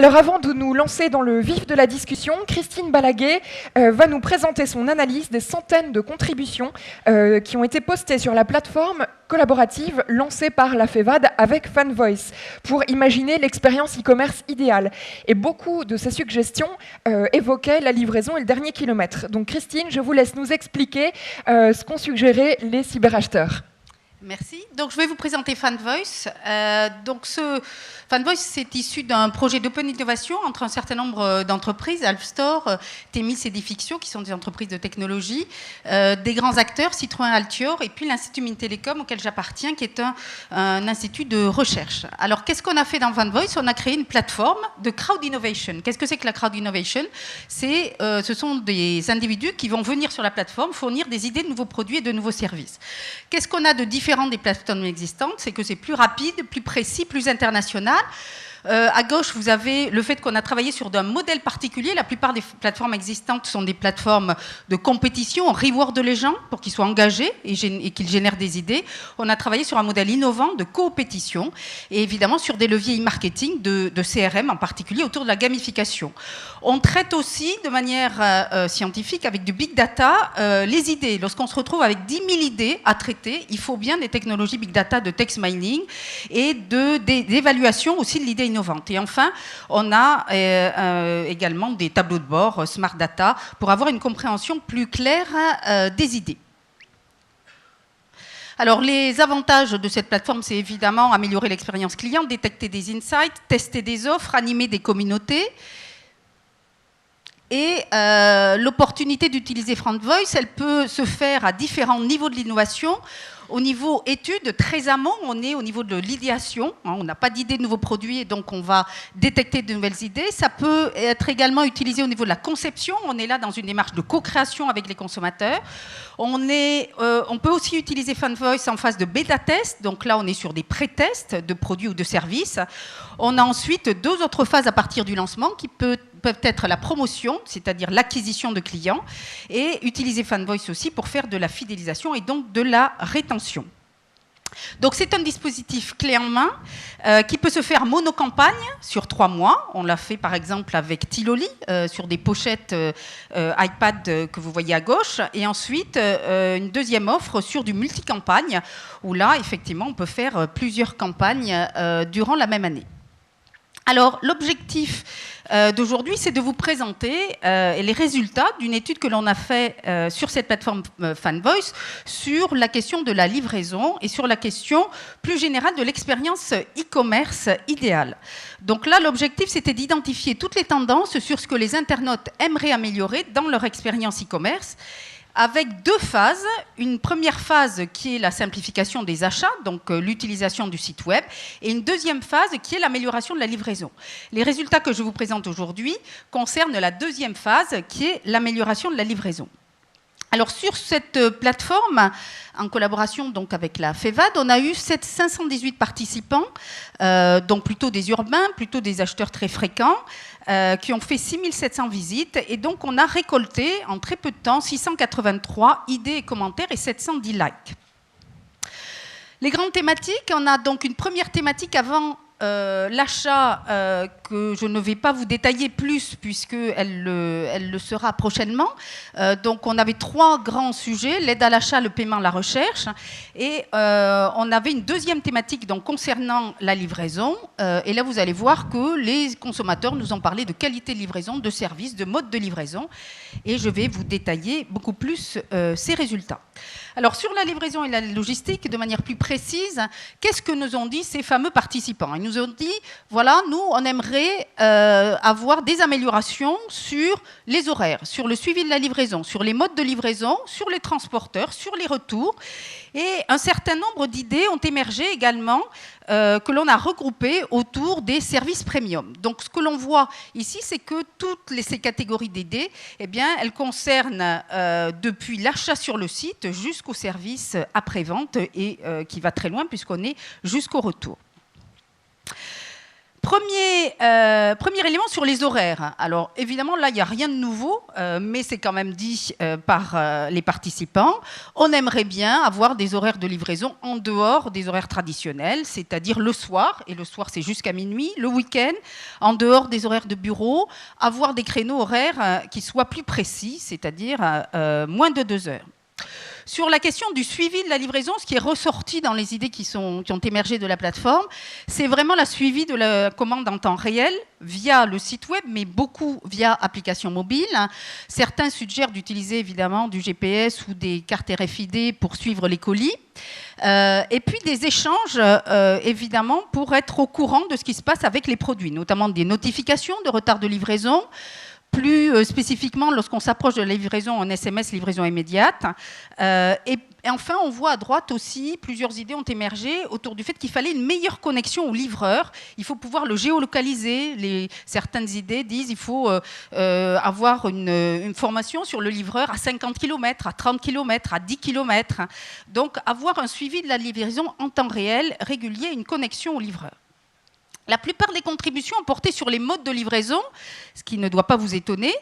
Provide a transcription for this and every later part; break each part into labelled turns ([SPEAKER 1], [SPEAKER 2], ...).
[SPEAKER 1] Alors avant de nous lancer dans le vif de la discussion, Christine Balaguet va nous présenter son analyse des centaines de contributions qui ont été postées sur la plateforme collaborative lancée par la FEVAD avec FanVoice pour imaginer l'expérience e-commerce idéale. Et beaucoup de ces suggestions évoquaient la livraison et le dernier kilomètre. Donc Christine, je vous laisse nous expliquer ce qu'ont suggéré les cyberacheteurs.
[SPEAKER 2] Merci. Donc, je vais vous présenter FanVoice. FanVoice, c'est issu d'un projet d'open innovation entre un certain nombre d'entreprises, Alfstore, Temis et Defixio, qui sont des entreprises de technologie, des grands acteurs, Citroën, Altior, et puis l'Institut Mintelecom, auquel j'appartiens, qui est un institut de recherche. Alors, qu'est-ce qu'on a fait dans FanVoice? On a créé une plateforme de crowd innovation. Qu'est-ce que c'est que la crowd innovation? Ce sont des individus qui vont venir sur la plateforme fournir des idées de nouveaux produits et de nouveaux services. Qu'est-ce qu'on a de différent des plateformes existantes? C'est que c'est plus rapide, plus précis, plus international. À gauche, vous avez le fait qu'on a travaillé sur un modèle particulier. La plupart des plateformes existantes sont des plateformes de compétition. On reward les gens pour qu'ils soient engagés et qu'ils génèrent des idées. On a travaillé sur un modèle innovant de coopétition et évidemment sur des leviers e-marketing de CRM, en particulier autour de la gamification. On traite aussi de manière scientifique, avec du big data, les idées. Lorsqu'on se retrouve avec 10 000 idées à traiter, il faut bien des technologies big data de text mining et d'évaluation aussi de l'idée innovante. Et enfin, on a également des tableaux de bord, Smart Data, pour avoir une compréhension plus claire des idées. Alors, les avantages de cette plateforme, c'est évidemment améliorer l'expérience client, détecter des insights, tester des offres, animer des communautés. Et l'opportunité d'utiliser FanVoice, elle peut se faire à différents niveaux de l'innovation. Au niveau études, très amont, on est au niveau de l'idéation. On n'a pas d'idée de nouveaux produits et donc on va détecter de nouvelles idées. Ça peut être également utilisé au niveau de la conception. On est là dans une démarche de co-création avec les consommateurs. On peut aussi utiliser FanVoice en phase de bêta-test. Donc là, on est sur des pré-tests de produits ou de services. On a ensuite deux autres phases à partir du lancement qui peuvent être la promotion, c'est-à-dire l'acquisition de clients, et utiliser FanVoice aussi pour faire de la fidélisation et donc de la rétention. Donc c'est un dispositif clé en main qui peut se faire monocampagne sur 3 mois. On l'a fait par exemple avec Tiloli sur des pochettes iPad que vous voyez à gauche. Et ensuite une deuxième offre sur du multicampagne où là effectivement on peut faire plusieurs campagnes durant la même année. Alors l'objectif d'aujourd'hui, c'est de vous présenter les résultats d'une étude que l'on a fait sur cette plateforme FanVoice sur la question de la livraison et sur la question plus générale de l'expérience e-commerce idéale. Donc là, l'objectif, c'était d'identifier toutes les tendances sur ce que les internautes aimeraient améliorer dans leur expérience e-commerce, avec deux phases. Une première phase qui est la simplification des achats, donc l'utilisation du site web, et une deuxième phase qui est l'amélioration de la livraison. Les résultats que je vous présente aujourd'hui concernent la deuxième phase qui est l'amélioration de la livraison. Alors sur cette plateforme, en collaboration donc avec la FEVAD, on a eu 518 participants, donc plutôt des urbains, plutôt des acheteurs très fréquents, qui ont fait 6700 visites. Et donc on a récolté en très peu de temps 683 idées et commentaires et 710 likes. Les grandes thématiques, on a donc une première thématique avant l'achat que je ne vais pas vous détailler plus puisqu'elle le sera prochainement. Donc on avait 3 grands sujets, l'aide à l'achat, le paiement, la recherche. Et on avait une deuxième thématique donc, concernant la livraison. Et là vous allez voir que les consommateurs nous ont parlé de qualité de livraison, de service, de mode de livraison. Et je vais vous détailler beaucoup plus ces résultats. Alors sur la livraison et la logistique, de manière plus précise, qu'est-ce que nous ont dit ces fameux participants? Ils nous ont dit, voilà, nous, on aimerait avoir des améliorations sur les horaires, sur le suivi de la livraison, sur les modes de livraison, sur les transporteurs, sur les retours. Et un certain nombre d'idées ont émergé également que l'on a regroupées autour des services premium. Donc ce que l'on voit ici, c'est que toutes ces catégories d'idées, eh bien, elles concernent depuis l'achat sur le site jusqu'au service après-vente et qui va très loin puisqu'on est jusqu'au retour. Premier élément sur les horaires. Alors évidemment, là, il n'y a rien de nouveau, mais c'est quand même dit par les participants. On aimerait bien avoir des horaires de livraison en dehors des horaires traditionnels, c'est-à-dire le soir, et le soir c'est jusqu'à minuit, le week-end, en dehors des horaires de bureau, avoir des créneaux horaires qui soient plus précis, c'est-à-dire moins de 2 heures. Sur la question du suivi de la livraison, ce qui est ressorti dans les idées qui ont émergé de la plateforme, c'est vraiment la suivi de la commande en temps réel via le site web, mais beaucoup via application mobile. Certains suggèrent d'utiliser évidemment du GPS ou des cartes RFID pour suivre les colis. Et puis des échanges, évidemment, pour être au courant de ce qui se passe avec les produits, notamment des notifications de retard de livraison, plus spécifiquement lorsqu'on s'approche de la livraison en SMS, livraison immédiate. Et enfin, on voit à droite aussi, plusieurs idées ont émergé autour du fait qu'il fallait une meilleure connexion au livreur. Il faut pouvoir le géolocaliser. Certaines idées disent qu'il faut avoir une formation sur le livreur à 50 km, à 30 km, à 10 km. Donc, avoir un suivi de la livraison en temps réel, régulier, une connexion au livreur. La plupart des contributions ont porté sur les modes de livraison, ce qui ne doit pas vous étonner.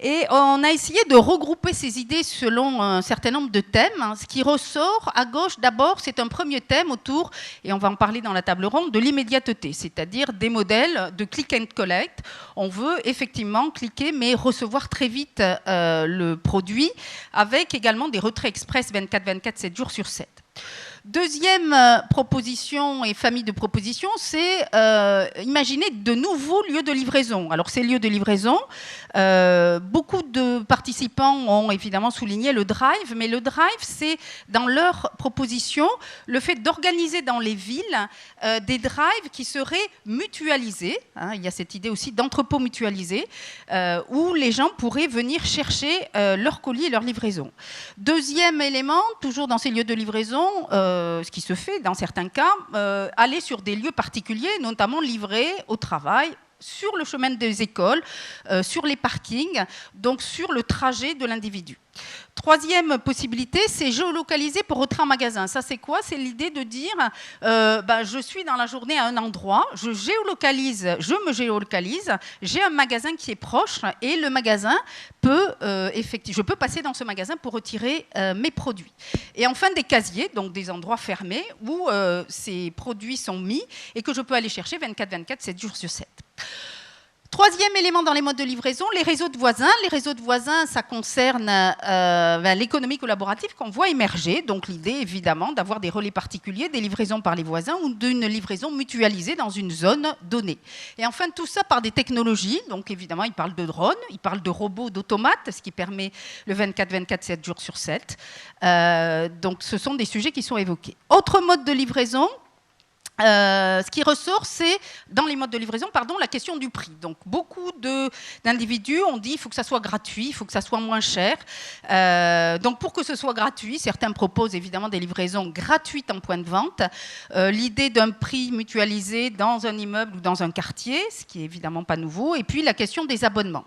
[SPEAKER 2] Et on a essayé de regrouper ces idées selon un certain nombre de thèmes. Ce qui ressort à gauche, d'abord, c'est un premier thème autour, et on va en parler dans la table ronde, de l'immédiateté, c'est-à-dire des modèles de click and collect. On veut effectivement cliquer, mais recevoir très vite le produit, avec également des retraits express 24/24, 7 jours sur 7. Deuxième proposition et famille de propositions, c'est imaginer de nouveaux lieux de livraison. Alors ces lieux de livraison, beaucoup de participants ont évidemment souligné le drive, mais le drive, c'est dans leur proposition le fait d'organiser dans les villes des drives qui seraient mutualisés. Il y a cette idée aussi d'entrepôts mutualisés où les gens pourraient venir chercher leurs colis et leurs livraisons. Deuxième élément, toujours dans ces lieux de livraison, ce qui se fait dans certains cas, aller sur des lieux particuliers, notamment livrer au travail, sur le chemin des écoles, sur les parkings, donc sur le trajet de l'individu. Troisième possibilité, c'est géolocaliser pour retrait en magasin. Ça, c'est quoi? C'est l'idée de dire, je suis dans la journée à un endroit, je me géolocalise, j'ai un magasin qui est proche et le magasin peut, je peux passer dans ce magasin pour retirer mes produits. Et enfin, des casiers, donc des endroits fermés où ces produits sont mis et que je peux aller chercher 24/24, 7 jours sur 7. Troisième élément dans les modes de livraison, les réseaux de voisins. Les réseaux de voisins, ça concerne l'économie collaborative qu'on voit émerger. Donc l'idée, évidemment, d'avoir des relais particuliers, des livraisons par les voisins ou d'une livraison mutualisée dans une zone donnée. Et enfin, tout ça par des technologies. Donc évidemment, il parle de drones, il parle de robots, d'automates, ce qui permet le 24/24, 7 jours sur 7. Donc ce sont des sujets qui sont évoqués. Autre mode de livraison. Ce qui ressort, c'est, dans les modes de livraison, la question du prix. Donc, beaucoup d'individus ont dit qu'il faut que ça soit gratuit, il faut que ça soit moins cher. Donc, pour que ce soit gratuit, certains proposent évidemment des livraisons gratuites en point de vente. L'idée d'un prix mutualisé dans un immeuble ou dans un quartier, ce qui est évidemment pas nouveau. Et puis, la question des abonnements.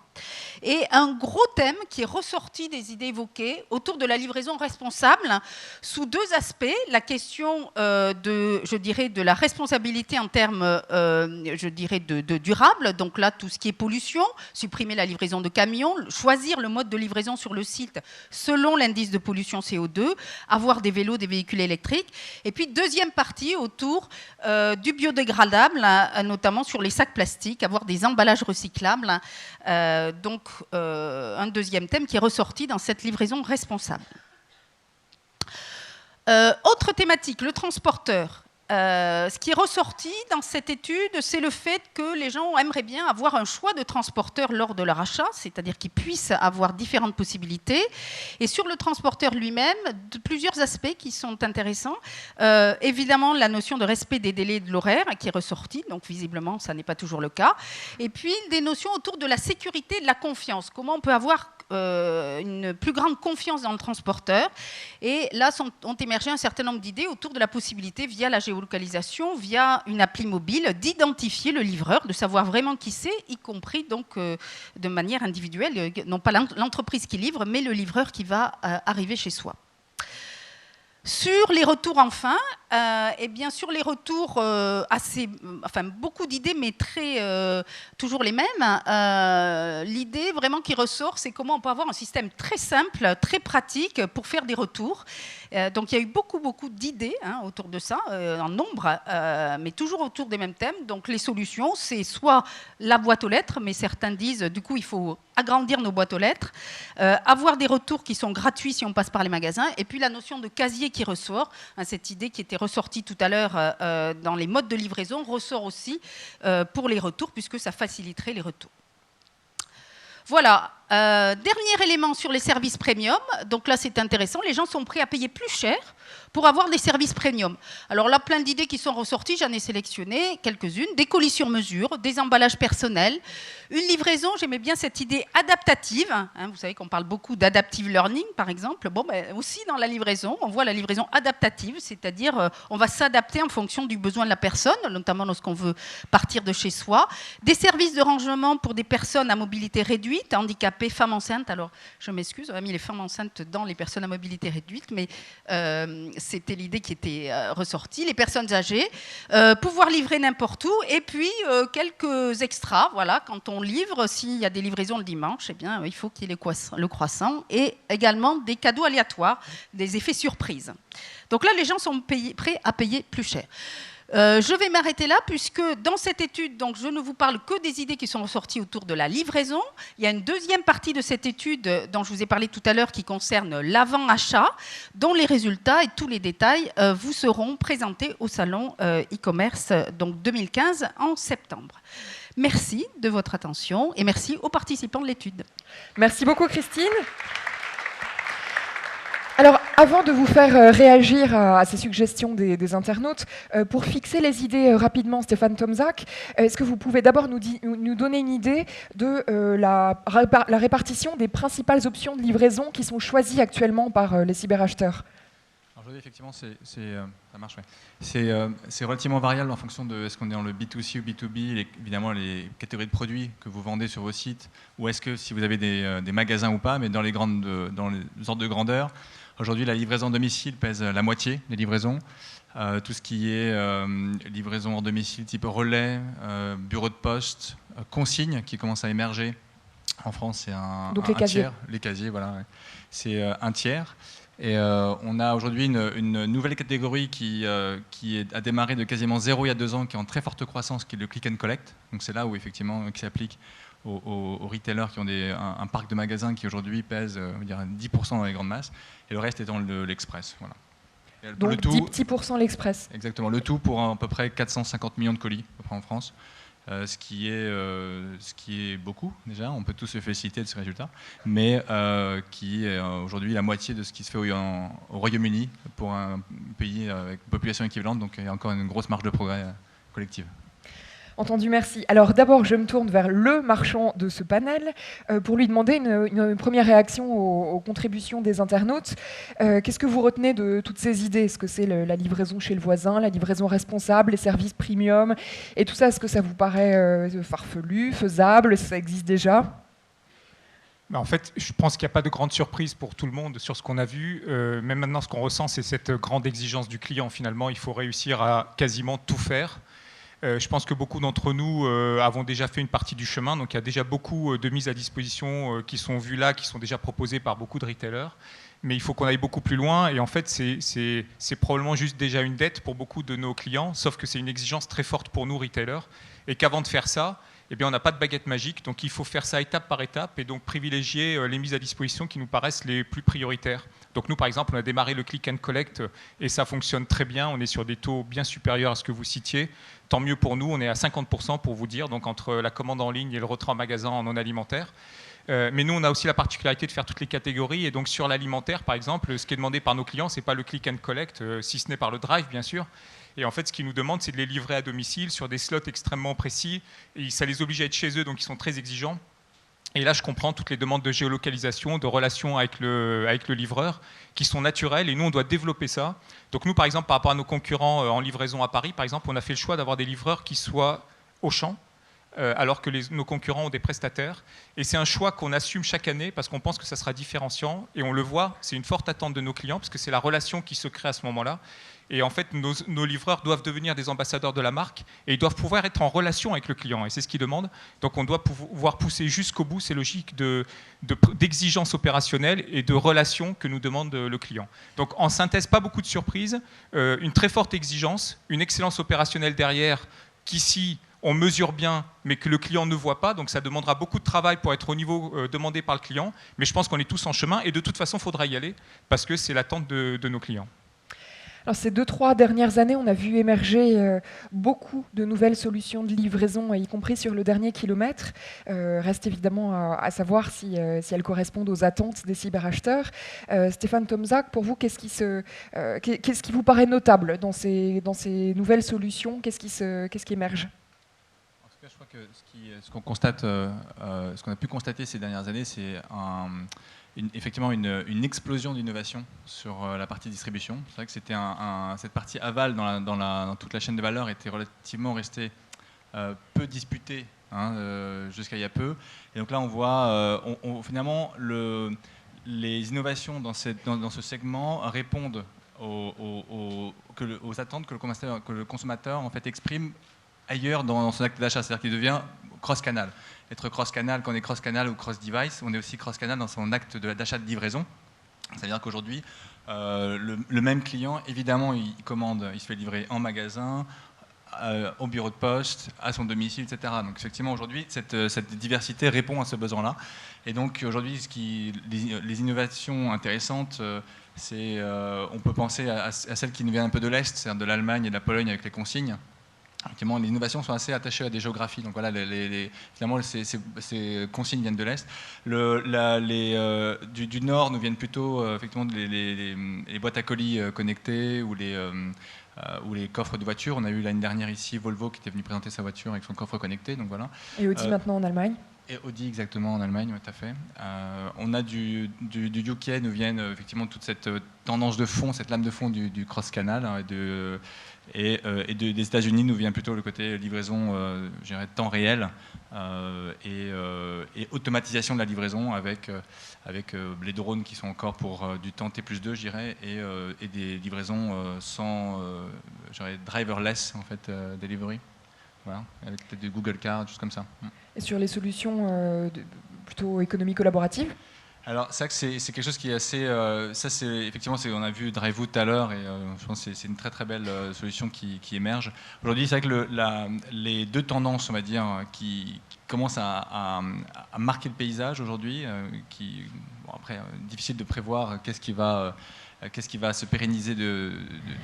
[SPEAKER 2] Et un gros thème qui est ressorti des idées évoquées autour de la livraison responsable, sous deux aspects. La question de la responsabilité en termes, de durable. Donc là, tout ce qui est pollution, supprimer la livraison de camions, choisir le mode de livraison sur le site selon l'indice de pollution CO2, avoir des vélos, des véhicules électriques. Et puis, deuxième partie autour du biodégradable, notamment sur les sacs plastiques, avoir des emballages recyclables. Donc, un deuxième thème qui est ressorti dans cette livraison responsable. Autre thématique, le transporteur. Ce qui est ressorti dans cette étude, c'est le fait que les gens aimeraient bien avoir un choix de transporteur lors de leur achat, c'est-à-dire qu'ils puissent avoir différentes possibilités. Et sur le transporteur lui-même, plusieurs aspects qui sont intéressants. Évidemment, la notion de respect des délais de l'horaire qui est ressortie, donc visiblement, ça n'est pas toujours le cas. Et puis, des notions autour de la sécurité et de la confiance. Comment on peut avoir une plus grande confiance dans le transporteur. Et là, ont émergé un certain nombre d'idées autour de la possibilité, via la géolocalisation, via une appli mobile, d'identifier le livreur, de savoir vraiment qui c'est, y compris donc de manière individuelle, non pas l'entreprise qui livre, mais le livreur qui va arriver chez soi. Sur les retours, enfin, eh bien, sur les retours, beaucoup d'idées, mais toujours les mêmes. L'idée vraiment qui ressort, c'est comment on peut avoir un système très simple, très pratique pour faire des retours. Donc il y a eu beaucoup d'idées autour de ça, en nombre, mais toujours autour des mêmes thèmes. Donc les solutions, c'est soit la boîte aux lettres, mais certains disent du coup il faut agrandir nos boîtes aux lettres, avoir des retours qui sont gratuits si on passe par les magasins, et puis la notion de casier qui ressort, cette idée qui était ressortie tout à l'heure dans les modes de livraison ressort aussi pour les retours, puisque ça faciliterait les retours. Voilà, dernier élément sur les services premium. Donc là, c'est intéressant. Les gens sont prêts à payer plus cher pour avoir des services premium. Alors là, plein d'idées qui sont ressorties. J'en ai sélectionné quelques-unes. Des colis sur mesure, des emballages personnels, une livraison. J'aimais bien cette idée adaptative. Vous savez qu'on parle beaucoup d'adaptive learning, par exemple. Bon, aussi dans la livraison, on voit la livraison adaptative, c'est-à-dire on va s'adapter en fonction du besoin de la personne, notamment lorsqu'on veut partir de chez soi. Des services de rangement pour des personnes à mobilité réduite, handicapées, femmes enceintes. Alors, je m'excuse, on a mis les femmes enceintes dans les personnes à mobilité réduite, mais c'était l'idée qui était ressortie. Les personnes âgées, pouvoir livrer n'importe où, et puis quelques extras. Voilà, quand on livre, s'il y a des livraisons le dimanche, eh bien, il faut qu'il y ait le croissant, et également des cadeaux aléatoires, des effets surprises. Donc là, les gens sont prêts à payer plus cher. Je vais m'arrêter là, puisque dans cette étude, donc, je ne vous parle que des idées qui sont ressorties autour de la livraison. Il y a une deuxième partie de cette étude dont je vous ai parlé tout à l'heure qui concerne l'avant-achat, dont les résultats et tous les détails vous seront présentés au salon e-commerce donc 2015 en septembre. Merci de votre attention et merci aux participants de l'étude.
[SPEAKER 1] Merci beaucoup, Christine. Alors, avant de vous faire réagir à ces suggestions des internautes, pour fixer les idées rapidement, Stéphane Tomzak, est-ce que vous pouvez d'abord nous donner une idée de la répartition des principales options de livraison qui sont choisies actuellement par les cyberacheteurs ?
[SPEAKER 3] Aujourd'hui, effectivement, ça marche. Ouais. C'est relativement variable en fonction de est-ce qu'on est dans le B2C ou B2B, évidemment les catégories de produits que vous vendez sur vos sites, ou est-ce que si vous avez des magasins ou pas, mais dans les ordres de grandeur. Aujourd'hui, la livraison à domicile pèse la moitié des livraisons. Tout ce qui est livraison hors domicile type relais, bureau de poste, consigne qui commence à émerger. En France, c'est un tiers. Les casiers, voilà. Ouais. C'est un tiers. Et on a aujourd'hui une nouvelle catégorie qui a démarré de quasiment zéro il y a 2 ans, qui est en très forte croissance, qui est le click and collect. Donc c'est là où effectivement qui s'applique aux retailers qui ont un parc de magasins qui aujourd'hui pèse on va dire 10% dans les grandes masses, et le reste étant l'express. Voilà.
[SPEAKER 1] Donc le tout, 10% l'express.
[SPEAKER 3] Exactement, le tout pour à peu près 450 millions de colis à peu près en France. Ce qui est beaucoup déjà, on peut tous se féliciter de ce résultat, mais qui est aujourd'hui la moitié de ce qui se fait au Royaume-Uni pour un pays avec une population équivalente, donc il y a encore une grosse marge de progrès collective.
[SPEAKER 1] Entendu, merci. Alors d'abord, je me tourne vers le marchand de ce panel pour lui demander une première réaction aux contributions des internautes. Qu'est-ce que vous retenez de toutes ces idées ? Est-ce que c'est la livraison chez le voisin, la livraison responsable, les services premium et tout ça, est-ce que ça vous paraît farfelu, faisable, ça existe déjà ?
[SPEAKER 4] En fait, je pense qu'il n'y a pas de grande surprise pour tout le monde sur ce qu'on a vu. Même maintenant, ce qu'on ressent, c'est cette grande exigence du client. Finalement, il faut réussir à quasiment tout faire. Je pense que beaucoup d'entre nous avons déjà fait une partie du chemin, donc il y a déjà beaucoup de mises à disposition qui sont vues là, qui sont déjà proposées par beaucoup de retailers, mais il faut qu'on aille beaucoup plus loin, et en fait c'est probablement juste déjà une dette pour beaucoup de nos clients, sauf que c'est une exigence très forte pour nous retailers, et qu'avant de faire ça, eh bien, on n'a pas de baguette magique, donc il faut faire ça étape par étape, et donc privilégier les mises à disposition qui nous paraissent les plus prioritaires. Donc nous, par exemple, on a démarré le click and collect et ça fonctionne très bien. On est sur des taux bien supérieurs à ce que vous citiez. Tant mieux pour nous, on est à 50% pour vous dire, donc entre la commande en ligne et le retrait en magasin en non alimentaire. Mais nous, on a aussi la particularité de faire toutes les catégories. Et donc sur l'alimentaire, par exemple, ce qui est demandé par nos clients, ce n'est pas le click and collect, si ce n'est par le drive, bien sûr. Et en fait, ce qu'ils nous demandent, c'est de les livrer à domicile sur des slots extrêmement précis. Et ça les oblige à être chez eux, donc ils sont très exigeants. Et là, je comprends toutes les demandes de géolocalisation, de relations avec le livreur, qui sont naturelles, et nous, on doit développer ça. Donc nous, par exemple, par rapport à nos concurrents en livraison à Paris, par exemple, on a fait le choix d'avoir des livreurs qui soient Auchan, alors que nos concurrents ont des prestataires. Et c'est un choix qu'on assume chaque année parce qu'on pense que ça sera différenciant. Et on le voit, c'est une forte attente de nos clients parce que c'est la relation qui se crée à ce moment-là. Et en fait, nos livreurs doivent devenir des ambassadeurs de la marque et ils doivent pouvoir être en relation avec le client. Et c'est ce qu'ils demandent. Donc on doit pouvoir pousser jusqu'au bout ces logiques d'exigence opérationnelle et de relation que nous demande le client. Donc en synthèse, pas beaucoup de surprises, une très forte exigence, une excellence opérationnelle derrière qu'ici on mesure bien mais que le client ne voit pas. Donc ça demandera beaucoup de travail pour être au niveau demandé par le client. Mais je pense qu'on est tous en chemin et de toute façon, il faudra y aller parce que c'est l'attente de nos clients.
[SPEAKER 1] Alors, ces 2-3 dernières années, on a vu émerger beaucoup de nouvelles solutions de livraison, y compris sur le dernier kilomètre. Reste évidemment à savoir si elles correspondent aux attentes des cyberacheteurs. Stéphane Tomzak, pour vous, qu'est-ce qui vous paraît notable dans ces nouvelles solutions? Qu'est-ce qui émerge?
[SPEAKER 3] En tout cas, je crois que ce qu'on constate, ce qu'on a pu constater ces dernières années, c'est effectivement une explosion d'innovation sur la partie distribution. C'est vrai que c'était cette partie aval dans toute la chaîne de valeur était relativement restée peu disputée jusqu'à il y a peu. Et donc là, on voit finalement les innovations dans ce segment répondent aux attentes que le consommateur en fait exprime ailleurs dans son acte d'achat. C'est-à-dire qu'il devient cross-canal. Être cross-canal, quand on est cross-canal ou cross-device, on est aussi cross-canal dans son acte d'achat de livraison. C'est-à-dire qu'aujourd'hui, le même client, évidemment, il commande, il se fait livrer en magasin, au bureau de poste, à son domicile, etc. Donc effectivement, aujourd'hui, cette diversité répond à ce besoin-là. Et donc aujourd'hui, les innovations intéressantes, on peut penser à celles qui nous viennent un peu de l'Est, c'est-à-dire de l'Allemagne et de la Pologne avec les consignes. Effectivement, les innovations sont assez attachées à des géographies. Donc voilà, finalement, ces consignes viennent de l'Est. Du Nord nous viennent plutôt effectivement les boîtes à colis connectées ou les coffres de voiture. On a eu l'année dernière ici Volvo qui était venu présenter sa voiture avec son coffre connecté. Donc voilà.
[SPEAKER 1] Et Audi maintenant en Allemagne.
[SPEAKER 3] Et Audi exactement en Allemagne, tout à fait. On a du UK, nous viennent effectivement toute cette tendance de fond, cette lame de fond du cross-canal et des États-Unis nous vient plutôt le côté livraison, je dirais, temps réel et automatisation de la livraison avec les drones qui sont encore pour du temps T+2, je dirais, et des livraisons sans, je dirais, driverless en fait, delivery. Voilà, avec peut-être du Google Car, choses comme ça.
[SPEAKER 1] Et sur les solutions plutôt économie collaborative?
[SPEAKER 3] Alors, c'est vrai que c'est quelque chose qui est assez... ça, c'est effectivement, on a vu Drive-Out tout à l'heure, et je pense que c'est une très très belle solution qui émerge. Aujourd'hui, c'est vrai que les deux tendances, on va dire, qui commencent à marquer le paysage aujourd'hui, après, difficile de prévoir qu'est-ce qui va se pérenniser de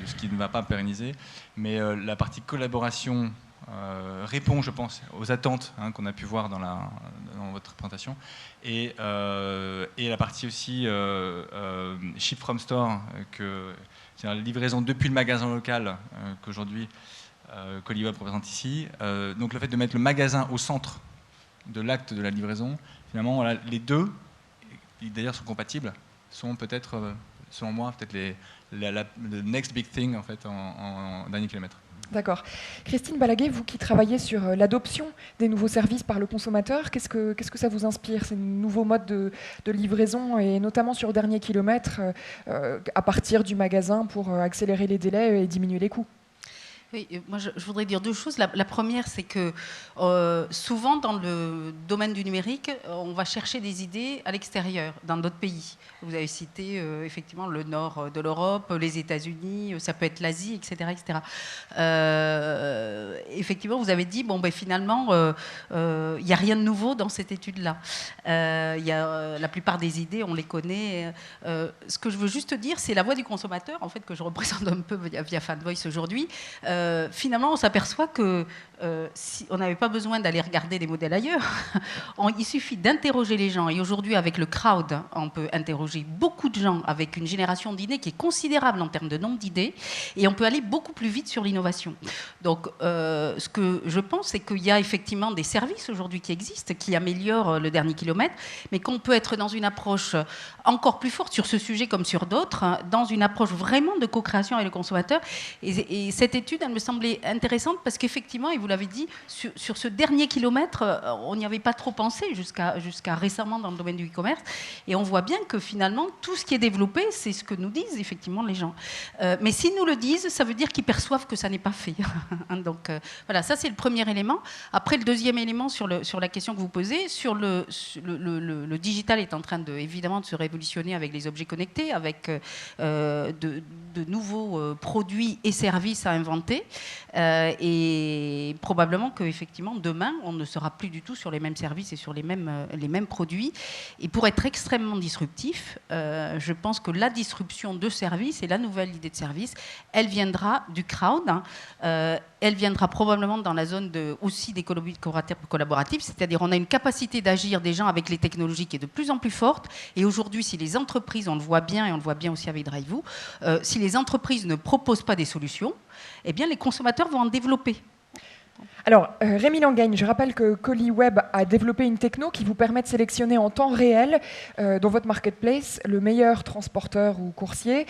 [SPEAKER 3] ce qui ne va pas pérenniser, mais la partie collaboration répond, je pense, aux attentes qu'on a pu voir dans votre présentation, et la partie aussi Ship from Store, c'est-à-dire la livraison depuis le magasin local qu'aujourd'hui Colliweb représente ici. Donc le fait de mettre le magasin au centre de l'acte de la livraison, finalement, voilà, les deux, qui d'ailleurs sont compatibles, sont peut-être, selon moi, peut-être le next big thing en fait en dernier kilomètre.
[SPEAKER 1] D'accord. Christine Balaguet, vous qui travaillez sur l'adoption des nouveaux services par le consommateur, qu'est-ce que ça vous inspire, ces nouveaux modes de livraison, et notamment sur le dernier kilomètre, à partir du magasin pour accélérer les délais et diminuer les coûts?
[SPEAKER 2] Oui, moi je voudrais dire deux choses. La première, c'est que souvent dans le domaine du numérique, on va chercher des idées à l'extérieur, dans d'autres pays. Vous avez cité effectivement le nord de l'Europe, les États-Unis, ça peut être l'Asie, etc., etc. Effectivement, vous avez dit finalement, il n'y a rien de nouveau dans cette étude-là. La plupart des idées, on les connaît. Ce que je veux juste dire, c'est la voix du consommateur, en fait, que je représente un peu via FanVoice aujourd'hui. Finalement, on s'aperçoit que si on n'avait pas besoin d'aller regarder des modèles ailleurs, il suffit d'interroger les gens. Et aujourd'hui, avec le crowd, on peut interroger beaucoup de gens avec une génération d'idées qui est considérable en termes de nombre d'idées, et on peut aller beaucoup plus vite sur l'innovation. Donc, ce que je pense, c'est qu'il y a effectivement des services aujourd'hui qui existent, qui améliorent le dernier kilomètre, mais qu'on peut être dans une approche encore plus forte sur ce sujet comme sur d'autres, dans une approche vraiment de co-création avec le consommateur. Et cette étude, elle me semblait intéressante parce qu'effectivement, et vous l'avez dit, sur ce dernier kilomètre, on n'y avait pas trop pensé jusqu'à récemment dans le domaine du e-commerce. Et on voit bien que finalement, tout ce qui est développé, c'est ce que nous disent effectivement les gens. Mais s'ils nous le disent, ça veut dire qu'ils perçoivent que ça n'est pas fait. Donc voilà, ça c'est le premier élément. Après, le deuxième élément sur la question que vous posez, sur le digital est en train évidemment de se révolutionner avec les objets connectés, avec de nouveaux produits et services à inventer. Et probablement qu'effectivement, demain, on ne sera plus du tout sur les mêmes services et sur les mêmes produits. Et pour être extrêmement disruptif, je pense que la disruption de services et la nouvelle idée de service, elle viendra du crowd. Elle viendra probablement dans la zone aussi d'économie collaborative, c'est-à-dire on a une capacité d'agir des gens avec les technologies qui est de plus en plus forte. Et aujourd'hui, si les entreprises, on le voit bien et on le voit bien aussi avec Drivoo, si les entreprises ne proposent pas des solutions, eh bien les consommateurs vont en développer.
[SPEAKER 1] Alors, Rémi Langagne, je rappelle que Colliweb a développé une techno qui vous permet de sélectionner en temps réel dans votre marketplace le meilleur transporteur ou coursier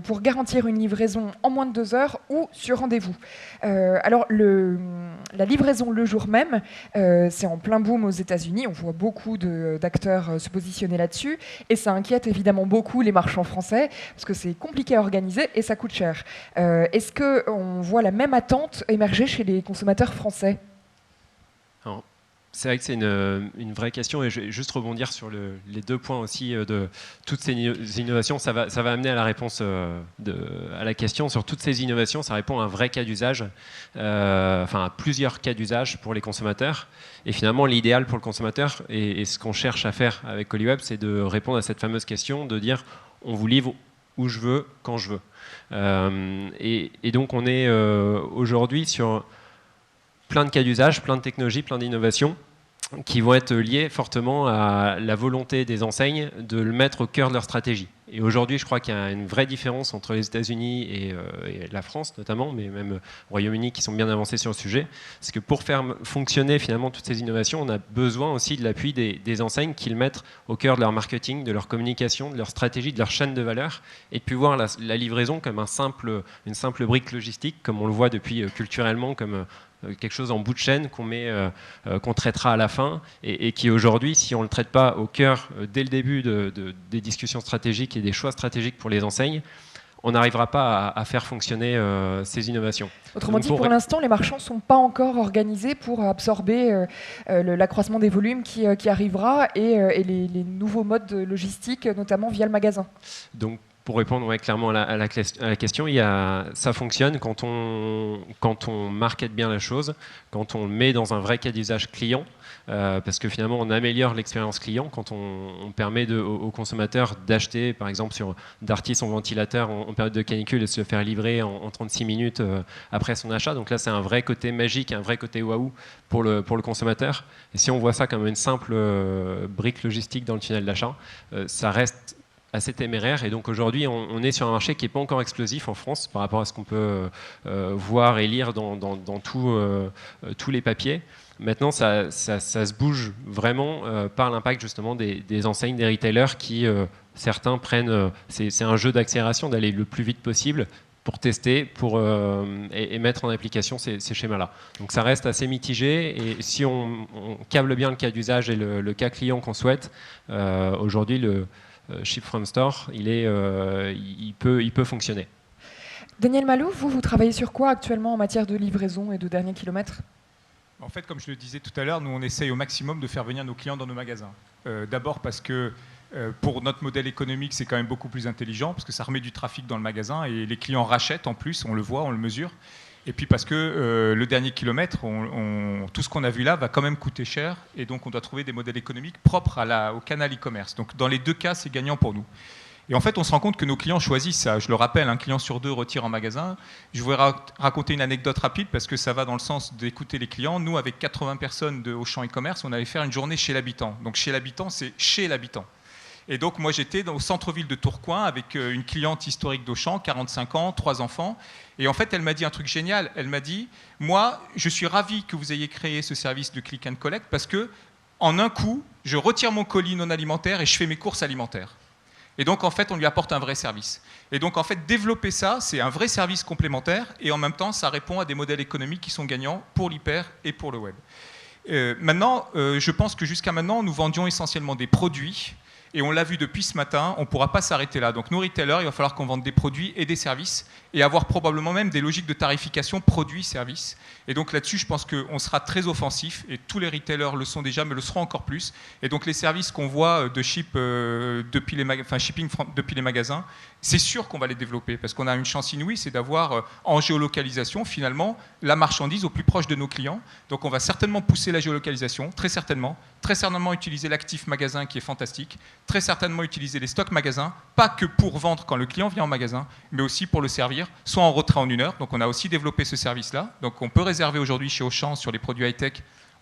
[SPEAKER 1] pour garantir une livraison en moins de 2 heures ou sur rendez-vous. Alors, la livraison le jour même, c'est en plein boom aux États-Unis. On voit beaucoup d'acteurs se positionner là-dessus et ça inquiète évidemment beaucoup les marchands français parce que c'est compliqué à organiser et ça coûte cher. Est-ce qu'on voit la même attente émerger chez les consommateurs français?
[SPEAKER 5] Alors, c'est vrai que c'est une vraie question et je vais juste rebondir sur les 2 points aussi de toutes ces innovations. Ça va amener à la réponse à la question. Sur toutes ces innovations, ça répond à un vrai cas d'usage, enfin à plusieurs cas d'usage pour les consommateurs. Et finalement, l'idéal pour le consommateur et ce qu'on cherche à faire avec Colliweb, c'est de répondre à cette fameuse question de dire on vous livre où je veux, quand je veux. Et donc on est aujourd'hui sur plein de cas d'usage, plein de technologies, plein d'innovations qui vont être liées fortement à la volonté des enseignes de le mettre au cœur de leur stratégie. Et aujourd'hui, je crois qu'il y a une vraie différence entre les États-Unis et la France notamment, mais même au Royaume-Uni qui sont bien avancés sur le sujet. C'est que pour faire fonctionner finalement toutes ces innovations, on a besoin aussi de l'appui des enseignes qui le mettent au cœur de leur marketing, de leur communication, de leur stratégie, de leur chaîne de valeur, et de puis voir la livraison comme une simple brique logistique, comme on le voit depuis culturellement, comme quelque chose en bout de chaîne qu'on traitera à la fin et qui aujourd'hui, si on ne le traite pas au cœur dès le début des discussions stratégiques et des choix stratégiques pour les enseignes, on n'arrivera pas à faire fonctionner ces innovations.
[SPEAKER 1] Autrement dit, pour l'instant, les marchands ne sont pas encore organisés pour absorber l'accroissement des volumes qui arrivera et les nouveaux modes logistiques, notamment via le magasin.
[SPEAKER 5] Donc, pour répondre clairement à la question, ça fonctionne quand on market bien la chose, quand on le met dans un vrai cas d'usage client, parce que finalement on améliore l'expérience client quand on permet aux consommateurs d'acheter, par exemple sur Darty son ventilateur en période de canicule et se le faire livrer en 36 minutes après son achat. Donc là c'est un vrai côté magique, un vrai côté waouh pour le consommateur. Et si on voit ça comme une simple brique logistique dans le tunnel d'achat, ça reste assez téméraire. Et donc aujourd'hui, on est sur un marché qui n'est pas encore explosif en France par rapport à ce qu'on peut voir et lire dans tous les papiers. Maintenant, ça se bouge vraiment par l'impact justement des enseignes, des retailers qui, certains prennent... c'est un jeu d'accélération d'aller le plus vite possible pour tester et mettre en application ces schémas-là. Donc ça reste assez mitigé et si on câble bien le cas d'usage et le cas client qu'on souhaite, aujourd'hui, le Ship from Store, il peut fonctionner.
[SPEAKER 1] Daniel Malou, vous travaillez sur quoi actuellement en matière de livraison et de dernier kilomètre?
[SPEAKER 4] En fait, comme je le disais tout à l'heure, nous on essaye au maximum de faire venir nos clients dans nos magasins. D'abord parce que pour notre modèle économique, c'est quand même beaucoup plus intelligent, parce que ça remet du trafic dans le magasin et les clients rachètent en plus, on le voit, on le mesure. Et puis parce que le dernier kilomètre, tout ce qu'on a vu là va quand même coûter cher et donc on doit trouver des modèles économiques propres au canal e-commerce. Donc dans les 2 cas, c'est gagnant pour nous. Et en fait, on se rend compte que nos clients choisissent ça. Je le rappelle, un client sur 2 retire en magasin. Je voudrais raconter une anecdote rapide parce que ça va dans le sens d'écouter les clients. Nous, avec 80 personnes de Auchan e-commerce, on allait faire une journée chez l'habitant. Donc chez l'habitant, c'est chez l'habitant. Et donc moi j'étais au centre-ville de Tourcoing avec une cliente historique d'Auchan, 45 ans, 3 enfants. Et en fait elle m'a dit un truc génial, elle m'a dit « Moi je suis ravi que vous ayez créé ce service de click and collect parce que en un coup je retire mon colis non alimentaire et je fais mes courses alimentaires ». Et donc, en fait, on lui apporte un vrai service. Et donc, en fait, développer ça, c'est un vrai service complémentaire. Et en même temps, ça répond à des modèles économiques qui sont gagnants pour l'hyper et pour le web. Maintenant, je pense que jusqu'à maintenant, nous vendions essentiellement des produits. Et on l'a vu depuis ce matin, on ne pourra pas s'arrêter là. Donc, nous, retailers, il va falloir qu'on vende des produits et des services et avoir probablement même des logiques de tarification produits-services. Et donc, là-dessus, je pense qu'on sera très offensif et tous les retailers le sont déjà, mais le seront encore plus. Et donc, les services qu'on voit de shipping depuis les magasins, c'est sûr qu'on va les développer parce qu'on a une chance inouïe, c'est d'avoir en géolocalisation, finalement, la marchandise au plus proche de nos clients. Donc, on va certainement pousser la géolocalisation, très certainement utiliser l'actif magasin qui est fantastique, très certainement utiliser les stocks magasins, pas que pour vendre quand le client vient en magasin, mais aussi pour le servir, soit en retrait en 1 heure. Donc on a aussi développé ce service-là. Donc on peut réserver aujourd'hui chez Auchan sur les produits high-tech,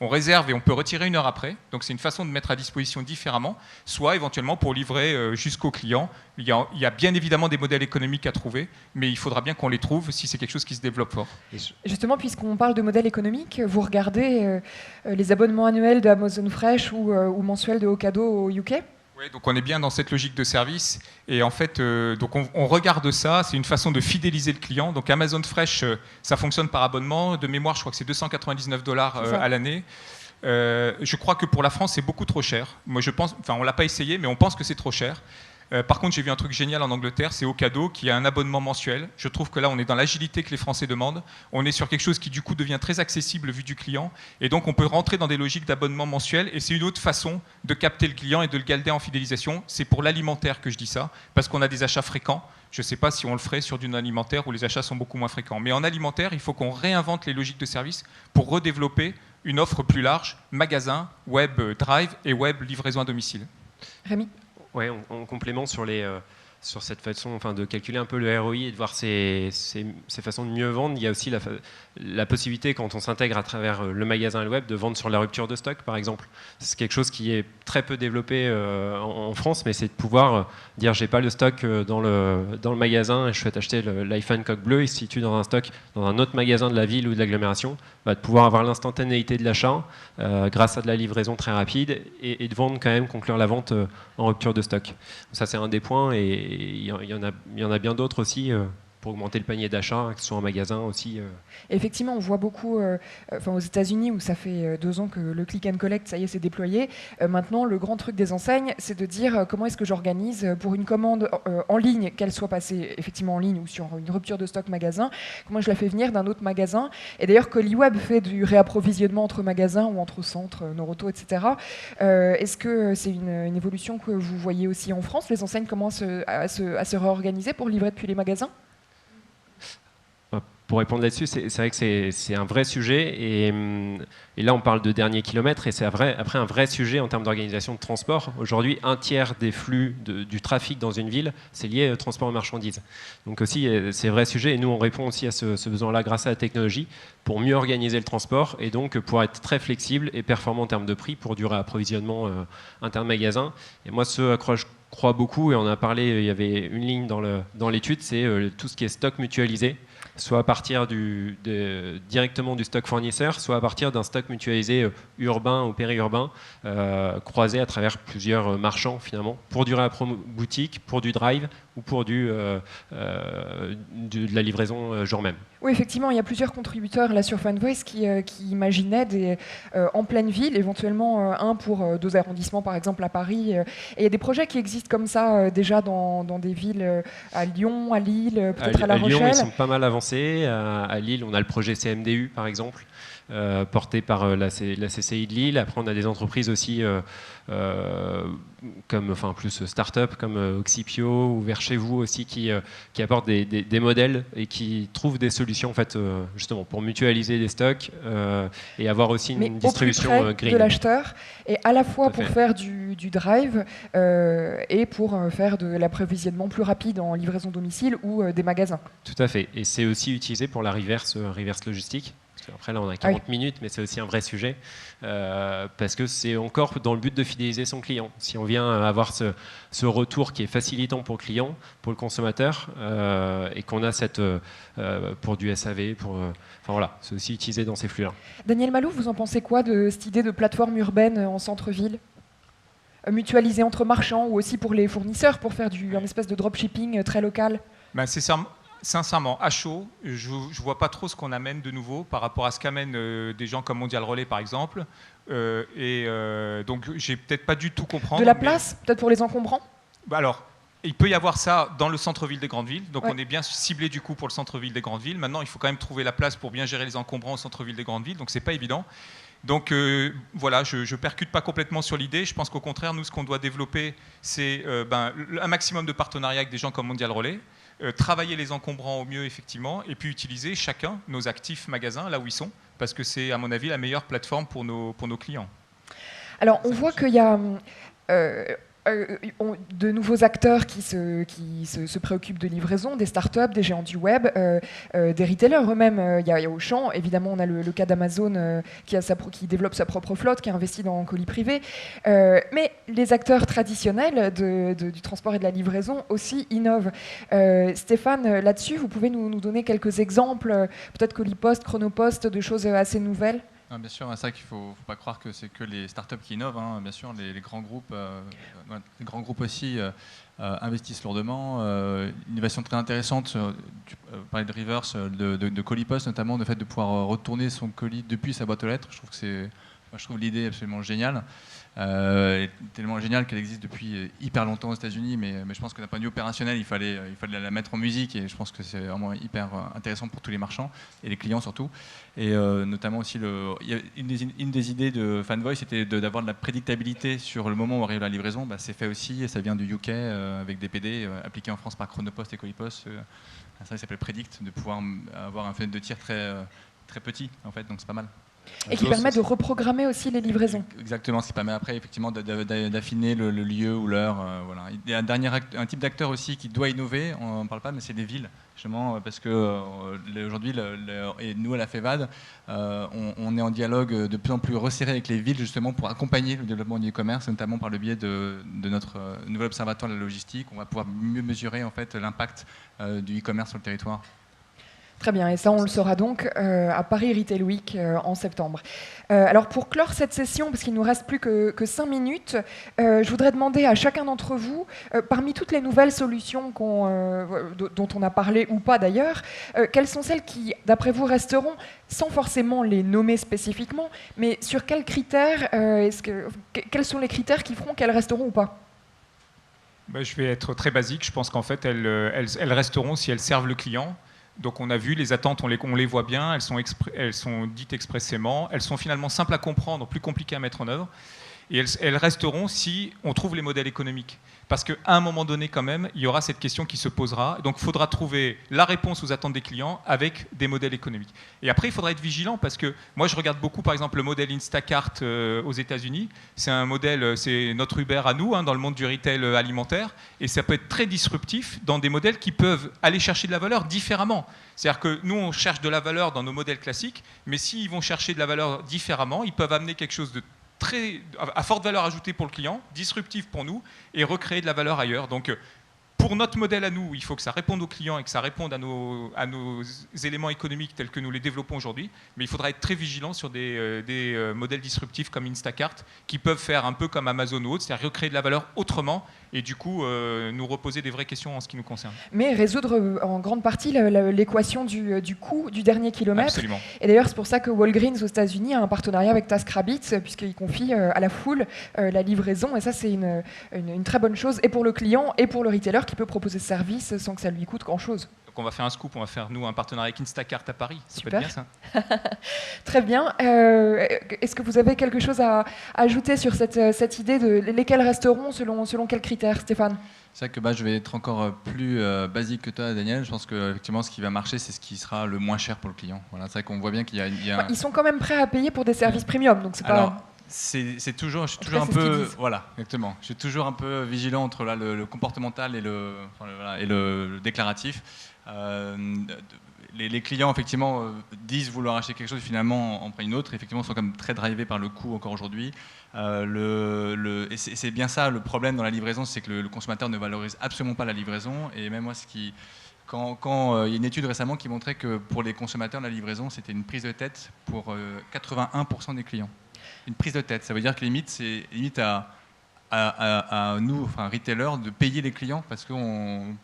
[SPEAKER 4] on réserve et on peut retirer 1 heure après. Donc c'est une façon de mettre à disposition différemment, soit éventuellement pour livrer jusqu'au client. Il y a bien évidemment des modèles économiques à trouver, mais il faudra bien qu'on les trouve si c'est quelque chose qui se développe fort.
[SPEAKER 1] Justement, puisqu'on parle de modèles économiques, vous regardez les abonnements annuels d'Amazon Fresh ou mensuels de Ocado au UK ?
[SPEAKER 4] Oui, donc on est bien dans cette logique de service. Et en fait, donc on regarde ça, c'est une façon de fidéliser le client. Donc Amazon Fresh, ça fonctionne par abonnement. De mémoire, je crois que c'est $299 à l'année. Je crois que pour la France, c'est beaucoup trop cher. Moi, je pense, enfin, on ne l'a pas essayé, mais on pense que c'est trop cher. Par contre, j'ai vu un truc génial en Angleterre, c'est Ocado qui a un abonnement mensuel. Je trouve que là, on est dans l'agilité que les Français demandent. On est sur quelque chose qui, du coup, devient très accessible vu du client. Et donc, on peut rentrer dans des logiques d'abonnement mensuel. Et c'est une autre façon de capter le client et de le garder en fidélisation. C'est pour l'alimentaire que je dis ça, parce qu'on a des achats fréquents. Je ne sais pas si on le ferait sur du non-alimentaire où les achats sont beaucoup moins fréquents. Mais en alimentaire, il faut qu'on réinvente les logiques de service pour redévelopper une offre plus large, magasin, web drive et web livraison à domicile.
[SPEAKER 1] Rémi ?
[SPEAKER 5] Ouais, en complément sur cette façon de calculer un peu le ROI et de voir ces façons de mieux vendre, il y a aussi la possibilité, quand on s'intègre à travers le magasin et le web, de vendre sur la rupture de stock, par exemple. C'est quelque chose qui est très peu développé en France, mais c'est de pouvoir dire j'ai pas le stock dans le magasin et je souhaite acheter l'iPhone coque bleu, il se situe dans un stock dans un autre magasin de la ville ou de l'agglomération, de pouvoir avoir l'instantanéité de l'achat grâce à de la livraison très rapide et de vendre quand même, conclure la vente en rupture de stock. Ça, c'est un des points et il y en a bien d'autres aussi pour augmenter le panier d'achat, que ce soit en magasin aussi.
[SPEAKER 1] Effectivement, on voit beaucoup, aux États-Unis où ça fait 2 ans que le click and collect, ça y est, c'est déployé. Maintenant, le grand truc des enseignes, c'est de dire comment est-ce que j'organise pour une commande en ligne, qu'elle soit passée effectivement en ligne ou sur une rupture de stock magasin, comment je la fais venir d'un autre magasin. Et d'ailleurs, Coliweb fait du réapprovisionnement entre magasins ou entre centres, Noroto, etc. Est-ce que c'est une évolution que vous voyez aussi en France ? Les enseignes commencent à se réorganiser pour livrer depuis les magasins ?
[SPEAKER 5] Pour répondre là-dessus, c'est vrai que c'est un vrai sujet et là on parle de dernier kilomètre et c'est après un vrai sujet en termes d'organisation de transport. Aujourd'hui, 1/3 des flux du trafic dans une ville, c'est lié au transport de marchandises. Donc aussi, c'est un vrai sujet et nous on répond aussi à ce besoin-là grâce à la technologie pour mieux organiser le transport et donc pour être très flexible et performant en termes de prix pour du réapprovisionnement intermagasin. Et moi, ce à quoi je crois beaucoup, et on a parlé, il y avait une ligne dans l'étude, c'est tout ce qui est stock mutualisé, soit à partir directement du stock fournisseur, soit à partir d'un stock mutualisé urbain ou périurbain, croisé à travers plusieurs marchands finalement, pour du réappro-boutique, pour du drive ou pour de la livraison jour même.
[SPEAKER 1] Oui, effectivement, il y a plusieurs contributeurs là sur Fanvoice qui imaginaient en pleine ville, éventuellement un pour 2 arrondissements, par exemple à Paris. Et il y a des projets qui existent comme ça déjà dans des villes à Lyon, à Lille, peut-être à La Rochelle.
[SPEAKER 5] À Lyon, ils sont pas mal avancés. À Lille, on a le projet CMDU, par exemple, porté par la CCI de Lille. Après, on a des entreprises aussi plus start-up comme Oxipio ou Vers chez vous aussi qui apportent des modèles et qui trouvent des solutions en fait, justement pour mutualiser les stocks et avoir aussi une distribution
[SPEAKER 1] au plus près
[SPEAKER 5] green.
[SPEAKER 1] De l'acheteur et à la fois pour faire du drive et pour faire de l'approvisionnement plus rapide en livraison domicile ou des magasins.
[SPEAKER 5] Tout à fait. Et c'est aussi utilisé pour la reverse logistique. Après, là, on a 40 minutes, mais c'est aussi un vrai sujet, parce que c'est encore dans le but de fidéliser son client. Si on vient avoir ce retour qui est facilitant pour le client, pour le consommateur, et qu'on a pour du SAV, c'est aussi utilisé dans ces flux-là.
[SPEAKER 1] Daniel Malou, vous en pensez quoi de cette idée de plateforme urbaine en centre-ville ? mutualisé entre marchands ou aussi pour les fournisseurs pour faire un espèce de dropshipping très local?
[SPEAKER 4] Ben, sincèrement, à chaud, je ne vois pas trop ce qu'on amène de nouveau par rapport à ce qu'amènent des gens comme Mondial Relais, par exemple. Donc, j'ai peut-être pas du tout comprendre.
[SPEAKER 1] De la place, peut-être pour les encombrants?
[SPEAKER 4] Alors, il peut y avoir ça dans le centre-ville des grandes villes. Donc,
[SPEAKER 1] Ouais.
[SPEAKER 4] on est bien ciblé du coup pour le centre-ville des grandes villes. Maintenant, il faut quand même trouver la place pour bien gérer les encombrants au centre-ville des grandes villes. Donc, c'est pas évident. Donc voilà, je ne percute pas complètement sur l'idée. Je pense qu'au contraire, nous, ce qu'on doit développer, c'est un maximum de partenariats avec des gens comme Mondial Relais, travailler les encombrants au mieux, effectivement, et puis utiliser chacun nos actifs magasins là où ils sont, parce que c'est, à mon avis, la meilleure plateforme pour nos clients.
[SPEAKER 1] Alors, on voit qu'il y a de nouveaux acteurs qui se préoccupent de livraison, des startups, des géants du web, des retailers eux-mêmes. Il y a Auchan, évidemment, on a le cas d'Amazon qui développe sa propre flotte, qui investit dans colis privés. Mais les acteurs traditionnels du transport et de la livraison aussi innovent. Stéphane, là-dessus, vous pouvez nous donner quelques exemples, peut-être Colipost, Chronopost, de choses assez nouvelles?
[SPEAKER 3] Ah, bien sûr, c'est ça qu'il ne faut pas croire que c'est que les startups qui innovent. Hein. Bien sûr, les grands groupes aussi investissent lourdement. Innovation très intéressante, tu parlais de reverse, de Colipost notamment, le fait de pouvoir retourner son colis depuis sa boîte aux lettres. Je trouve l'idée absolument géniale. Tellement géniale qu'elle existe depuis hyper longtemps aux États-Unis, mais je pense que d'un point de vue opérationnel, il fallait la mettre en musique, et je pense que c'est vraiment hyper intéressant pour tous les marchands et les clients surtout. Et notamment aussi, une des idées de Fanvoy, c'était d'avoir de la prédictabilité sur le moment où arrive la livraison. C'est fait aussi, et ça vient du UK avec des PD appliqués en France par Chronopost et Colipost. Ça s'appelle Predict, de pouvoir avoir un fenêtre de tir très petit, en fait, donc c'est pas mal.
[SPEAKER 1] Et qui permet de reprogrammer aussi les livraisons.
[SPEAKER 3] Exactement, ce qui permet après effectivement d'affiner le lieu ou l'heure. Voilà. Il y a un type d'acteur aussi qui doit innover, on n'en parle pas, mais c'est les villes, justement, parce que aujourd'hui, et nous à la FEVAD, on est en dialogue de plus en plus resserré avec les villes, justement, pour accompagner le développement du e-commerce, notamment par le biais de notre nouvel observatoire de la logistique. On va pouvoir mieux mesurer en fait l'impact du e-commerce sur le territoire.
[SPEAKER 1] Très bien, et ça on le saura donc à Paris Retail Week en septembre. Alors pour clore cette session, parce qu'il ne nous reste plus que 5 minutes, je voudrais demander à chacun d'entre vous, parmi toutes les nouvelles solutions dont on a parlé ou pas d'ailleurs, quelles sont celles qui, d'après vous, resteront, sans forcément les nommer spécifiquement, mais sur quels critères, quels sont les critères qui feront qu'elles resteront ou pas?
[SPEAKER 4] Je vais être très basique, je pense qu'en fait elles resteront si elles servent le client. Donc on a vu les attentes, on les voit bien, elles sont dites expressément, elles sont finalement simples à comprendre, plus compliquées à mettre en œuvre, et elles resteront si on trouve les modèles économiques. Parce qu'à un moment donné, quand même, il y aura cette question qui se posera. Donc, il faudra trouver la réponse aux attentes des clients avec des modèles économiques. Et après, il faudra être vigilant parce que moi, je regarde beaucoup, par exemple, le modèle Instacart aux États-Unis. C'est un modèle, c'est notre Uber à nous, dans le monde du retail alimentaire. Et ça peut être très disruptif dans des modèles qui peuvent aller chercher de la valeur différemment. C'est-à-dire que nous, on cherche de la valeur dans nos modèles classiques, mais s'ils vont chercher de la valeur différemment, ils peuvent amener quelque chose de à forte valeur ajoutée pour le client, disruptif pour nous, et recréer de la valeur ailleurs. Donc, pour notre modèle à nous, il faut que ça réponde aux clients et que ça réponde à nos éléments économiques tels que nous les développons aujourd'hui. Mais il faudra être très vigilant sur des modèles disruptifs comme Instacart, qui peuvent faire un peu comme Amazon ou autre, c'est-à-dire recréer de la valeur autrement et du coup nous reposer des vraies questions en ce qui nous concerne.
[SPEAKER 1] Mais résoudre en grande partie l'équation du coût du dernier kilomètre.
[SPEAKER 4] Absolument.
[SPEAKER 1] Et d'ailleurs, c'est pour ça que Walgreens aux États-Unis a un partenariat avec TaskRabbit, puisqu'il confie à la foule la livraison. Et ça, c'est une très bonne chose, et pour le client et pour le retailer qui peut proposer ce service sans que ça lui coûte grand-chose.
[SPEAKER 4] Donc on va faire un scoop, on va faire nous un partenariat avec Instacart à Paris. Ça
[SPEAKER 1] Super.
[SPEAKER 4] peut être bien ça.
[SPEAKER 1] Très bien. Est-ce que vous avez quelque chose à ajouter sur cette idée de lesquels resteront selon quels critères, Stéphane?
[SPEAKER 3] C'est vrai que je vais être encore plus basique que toi, Daniel. Je pense qu'effectivement, ce qui va marcher, c'est ce qui sera le moins cher pour le client. Voilà, c'est vrai qu'on voit bien qu'il y a...
[SPEAKER 1] Ils sont quand même prêts à payer pour des services premium, donc c'est pas...
[SPEAKER 3] Je suis toujours
[SPEAKER 1] un peu,
[SPEAKER 3] voilà, exactement. Je suis toujours un peu vigilant entre le comportemental et le déclaratif. Les clients effectivement disent vouloir acheter quelque chose, finalement en prennent une autre. Effectivement, sont quand même très drivés par le coût encore aujourd'hui. Et c'est bien ça le problème dans la livraison, c'est que le consommateur ne valorise absolument pas la livraison. Et même moi, quand il y a une étude récemment qui montrait que pour les consommateurs, la livraison, c'était une prise de tête pour 81% des clients. Une prise de tête, ça veut dire que limite à à nous, enfin retailers, de payer les clients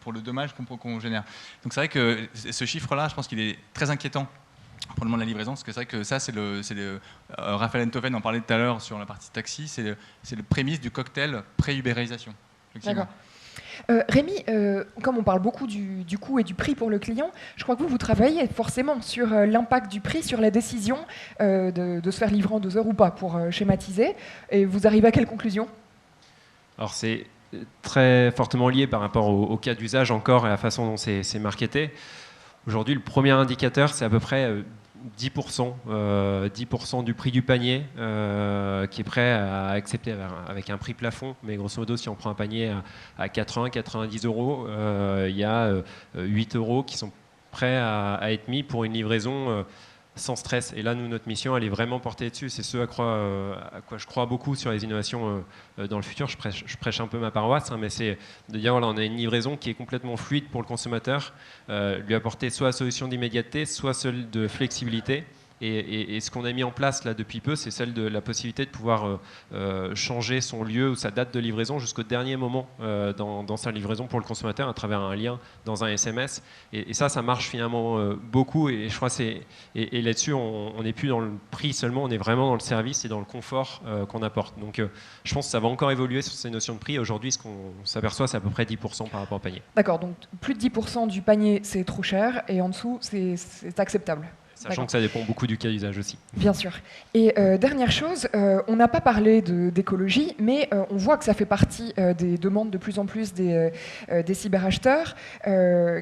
[SPEAKER 3] pour le dommage qu'on génère. Donc c'est vrai que ce chiffre-là, je pense qu'il est très inquiétant pour le monde de la livraison, parce que c'est vrai que ça, Raphaël Enthoven en parlait tout à l'heure sur la partie taxi, c'est le prémisse du cocktail pré-ubérisation.
[SPEAKER 1] D'accord. Rémi, comme on parle beaucoup du coût et du prix pour le client, je crois que vous travaillez forcément sur l'impact du prix sur la décision de se faire livrer en 2 heures ou pas, pour schématiser. Et vous arrivez à quelle conclusion ?
[SPEAKER 5] Alors c'est très fortement lié par rapport au cas d'usage encore et à la façon dont c'est marketé. Aujourd'hui, le premier indicateur, c'est à peu près 10% du prix du panier qui est prêt à accepter avec un prix plafond. Mais grosso modo, si on prend un panier à 80-90 euros, il y a 8 euros qui sont prêts à être mis pour une livraison sans stress. Et là, nous, notre mission, elle est vraiment portée dessus. C'est ce à quoi je crois beaucoup sur les innovations dans le futur. Je prêche un peu ma paroisse, hein, mais c'est de dire, voilà, on a une livraison qui est complètement fluide pour le consommateur, lui apporter soit la solution d'immédiateté, soit celle de flexibilité. Et ce qu'on a mis en place là depuis peu, c'est celle de la possibilité de pouvoir changer son lieu ou sa date de livraison jusqu'au dernier moment dans sa livraison pour le consommateur à travers un lien dans un SMS. Et ça marche finalement beaucoup. Et je crois et là-dessus, on n'est plus dans le prix seulement, on est vraiment dans le service et dans le confort qu'on apporte. Donc je pense que ça va encore évoluer sur ces notions de prix. Aujourd'hui, ce qu'on s'aperçoit, c'est à peu près 10% par rapport au panier.
[SPEAKER 1] D'accord, donc plus de 10% du panier, c'est trop cher, et en dessous, c'est acceptable.
[SPEAKER 5] Sachant que ça dépend beaucoup du cas d'usage aussi.
[SPEAKER 1] Bien sûr. Et dernière chose, on n'a pas parlé d'écologie, mais on voit que ça fait partie des demandes de plus en plus des cyberacheteurs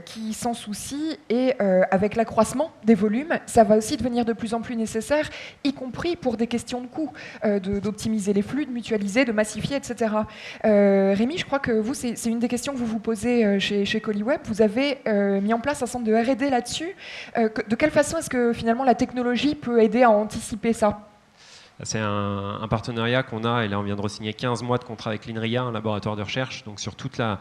[SPEAKER 1] qui s'en soucient. Et avec l'accroissement des volumes, ça va aussi devenir de plus en plus nécessaire, y compris pour des questions de coût, d'optimiser les flux, de mutualiser, de massifier, etc. Rémi, je crois que vous, c'est une des questions que vous vous posez chez Colliweb. Vous avez mis en place un centre de R&D là-dessus. De quelle façon est-ce que finalement la technologie peut aider à anticiper ça?
[SPEAKER 5] C'est un partenariat qu'on a, et là on vient de re-signer 15 mois de contrat avec l'INRIA, un laboratoire de recherche, donc sur toute la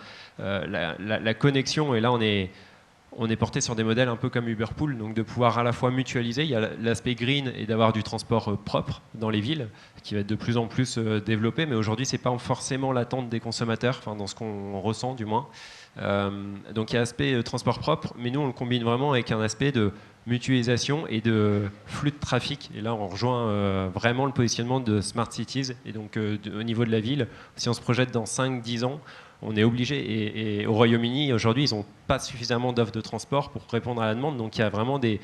[SPEAKER 5] connexion, et là on est porté sur des modèles un peu comme Uberpool, donc de pouvoir à la fois mutualiser, il y a l'aspect green et d'avoir du transport propre dans les villes, qui va être de plus en plus développé, mais aujourd'hui c'est pas forcément l'attente des consommateurs, enfin dans ce qu'on ressent du moins. Donc il y a l'aspect transport propre, mais nous on le combine vraiment avec un aspect de mutualisation et de flux de trafic. Et là, on rejoint vraiment le positionnement de Smart Cities. Et donc, au niveau de la ville, si on se projette dans 5-10 ans, on est obligé. Et au Royaume-Uni, aujourd'hui, ils n'ont pas suffisamment d'offres de transport pour répondre à la demande. Donc, il y a vraiment des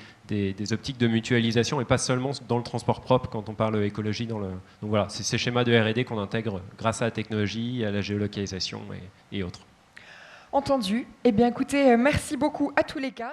[SPEAKER 5] optiques de mutualisation et pas seulement dans le transport propre quand on parle écologie. Donc voilà, c'est ces schémas de R&D qu'on intègre grâce à la technologie, à la géolocalisation et autres.
[SPEAKER 1] Entendu. Eh bien, écoutez, merci beaucoup à tous les quatre.